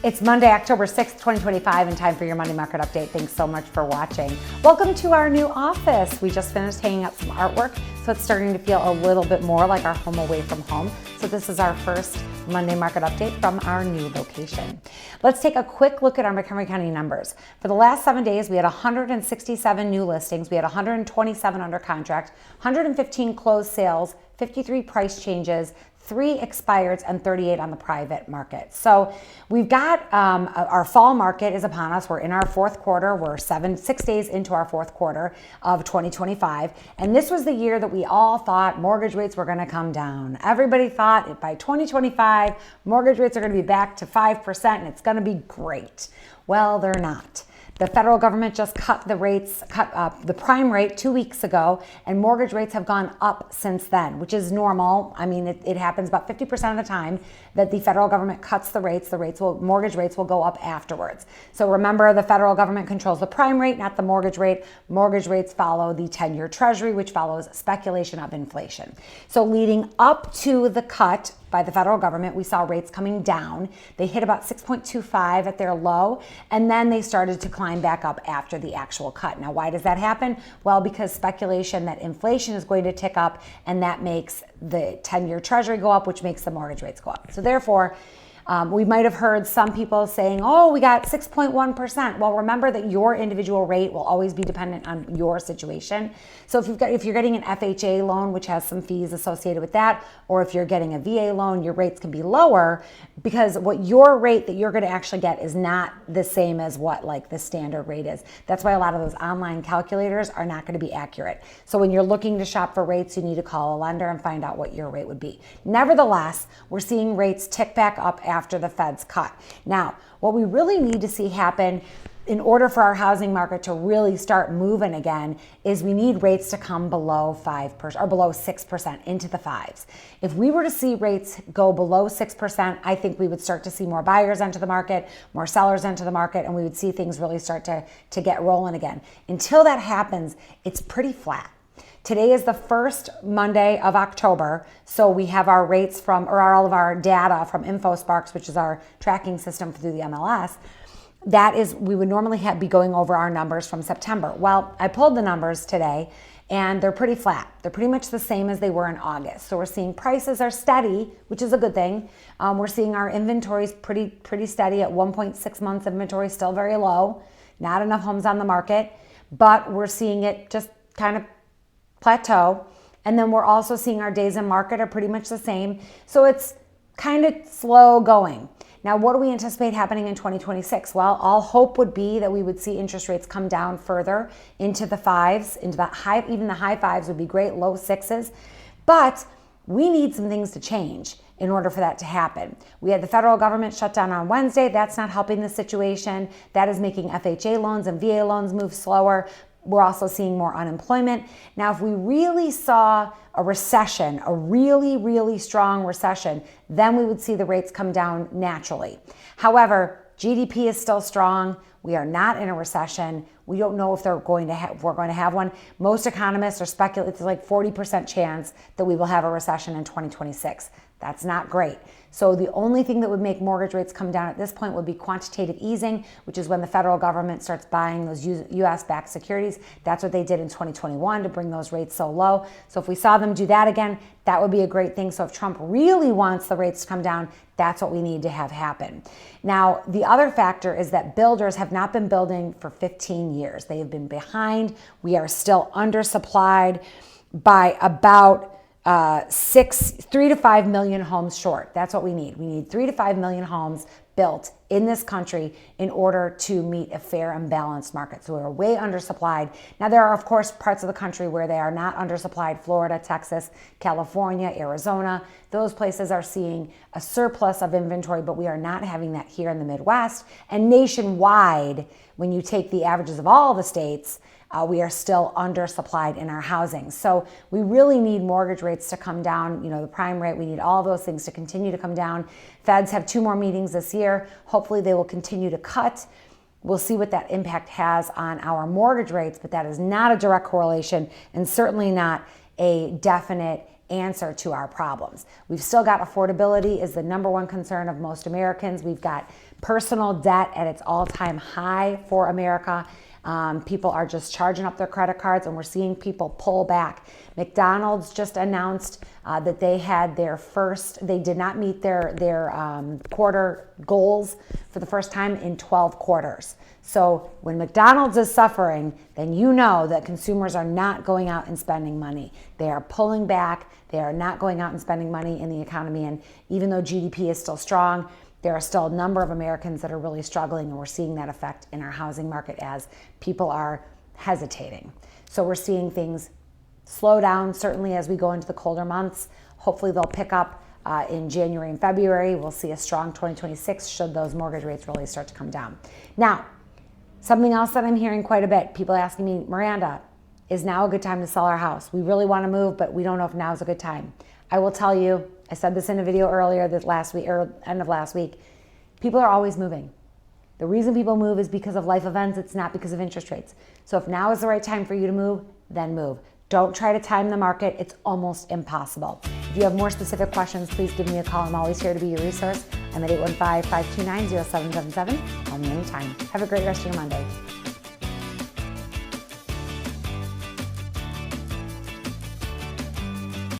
It's Monday, October 6th, 2025, and time for your Monday Market Update. Thanks so much for watching. Welcome to our new office. We just finished hanging up some artwork, so it's starting to feel a little bit more like our home away from home. So this is our first Monday Market Update from our new location. Let's take a quick look at our Montgomery County numbers. For the last 7 days, we had 167 new listings. We had 127 under contract, 115 closed sales, 53 price changes, 3 expireds, and 38 on the private market. So we've got our fall market is upon us. We're in our fourth quarter. We're 6 days into our fourth quarter of 2025. And this was the year that we all thought mortgage rates were going to come down. Everybody thought by 2025, mortgage rates are going to be back to 5% and it's going to be great. Well, they're not. The federal government just cut the prime rate 2 weeks ago, and mortgage rates have gone up since then, which is normal. I mean, it happens about 50% of the time that the federal government cuts the rates. Mortgage rates will go up afterwards. So remember, the federal government controls the prime rate, not the mortgage rate. Mortgage rates follow the 10-year treasury, which follows speculation of inflation. So leading up to the cut by the federal government, we saw rates coming down. They hit about 6.25 at their low, and then they started to climb back up after the actual cut. Now, why does that happen? Well, because speculation that inflation is going to tick up, and that makes the 10-year treasury go up, which makes the mortgage rates go up. So therefore, we might have heard some people saying, oh, we got 6.1%. Well, remember that your individual rate will always be dependent on your situation. So if you're getting an FHA loan, which has some fees associated with that, or if you're getting a VA loan, your rates can be lower because what your rate that you're going to actually get is not the same as what like the standard rate is. That's why a lot of those online calculators are not going to be accurate. So when you're looking to shop for rates, you need to call a lender and find out what your rate would be. Nevertheless, we're seeing rates tick back up after the Fed's cut. Now, what we really need to see happen in order for our housing market to really start moving again is we need rates to come below 5% or below 6% into the 5s. If we were to see rates go below 6%, I think we would start to see more buyers enter the market, more sellers enter the market, and we would see things really start to get rolling again. Until that happens, it's pretty flat. Today is the first Monday of October, so we have our rates all of our data from InfoSparks, which is our tracking system through the MLS. That is, we would normally be going over our numbers from September. Well, I pulled the numbers today, and they're pretty flat. They're pretty much the same as they were in August. So we're seeing prices are steady, which is a good thing. We're seeing our inventories pretty steady at 1.6 months inventory, still very low. Not enough homes on the market, but we're seeing it just kind of plateau. And then we're also seeing our days in market are pretty much the same. So it's kind of slow going. Now, what do we anticipate happening in 2026? Well, all hope would be that we would see interest rates come down further into the 5s, into the high, even the high 5s would be great, low 6s. But we need some things to change in order for that to happen. We had the federal government shut down on Wednesday. That's not helping the situation. That is making FHA loans and VA loans move slower. We're also seeing more unemployment. Now, if we really saw a recession, a really, really strong recession, then we would see the rates come down naturally. However, GDP is still strong. We are not in a recession. We don't know if we're going to have one. Most economists are speculating it's like 40% chance that we will have a recession in 2026. That's not great. So the only thing that would make mortgage rates come down at this point would be quantitative easing, which is when the federal government starts buying those U.S.-backed securities. That's what they did in 2021 to bring those rates so low. So if we saw them do that again, that would be a great thing. So if Trump really wants the rates to come down, that's what we need to have happen. Now, the other factor is that builders have not been building for 15 years. They have been behind. We are still undersupplied by about 3 to 5 million homes short. That's what we need. We need 3 to 5 million homes built in this country in order to meet a fair and balanced market. So we're way undersupplied. Now, there are, of course, parts of the country where they are not undersupplied. Florida, Texas, California, Arizona. Those places are seeing a surplus of inventory, but we are not having that here in the Midwest. And nationwide, when you take the averages of all the states, we are still undersupplied in our housing. So we really need mortgage rates to come down, the prime rate. We need all of those things to continue to come down. Feds have 2 more meetings this year. Hopefully they will continue to cut. We'll see what that impact has on our mortgage rates, but that is not a direct correlation and certainly not a definite answer to our problems. We've still got affordability is the #1 concern of most Americans. We've got personal debt at its all-time high for America. People are just charging up their credit cards, and we're seeing people pull back. McDonald's just announced that they had they did not meet their quarter goals for the first time in 12 quarters. So when McDonald's is suffering, then you know that consumers are not going out and spending money. They are pulling back. They are not going out and spending money in the economy. And even though GDP is still strong, there are still a number of Americans that are really struggling, and we're seeing that effect in our housing market as people are hesitating. So we're seeing things slow down, certainly as we go into the colder months. Hopefully they'll pick up in January and February. We'll see a strong 2026 should those mortgage rates really start to come down. Now, something else that I'm hearing quite a bit, people asking me, Miranda, is now a good time to sell our house? We really want to move, but we don't know if now is a good time. I will tell you, I said this in a video earlier this last week, or end of last week, people are always moving. The reason people move is because of life events. It's not because of interest rates. So if now is the right time for you to move, then move. Don't try to time the market. It's almost impossible. If you have more specific questions, please give me a call. I'm always here to be your resource. I'm at 815-529-0777. Call me anytime. Have a great rest of your Monday.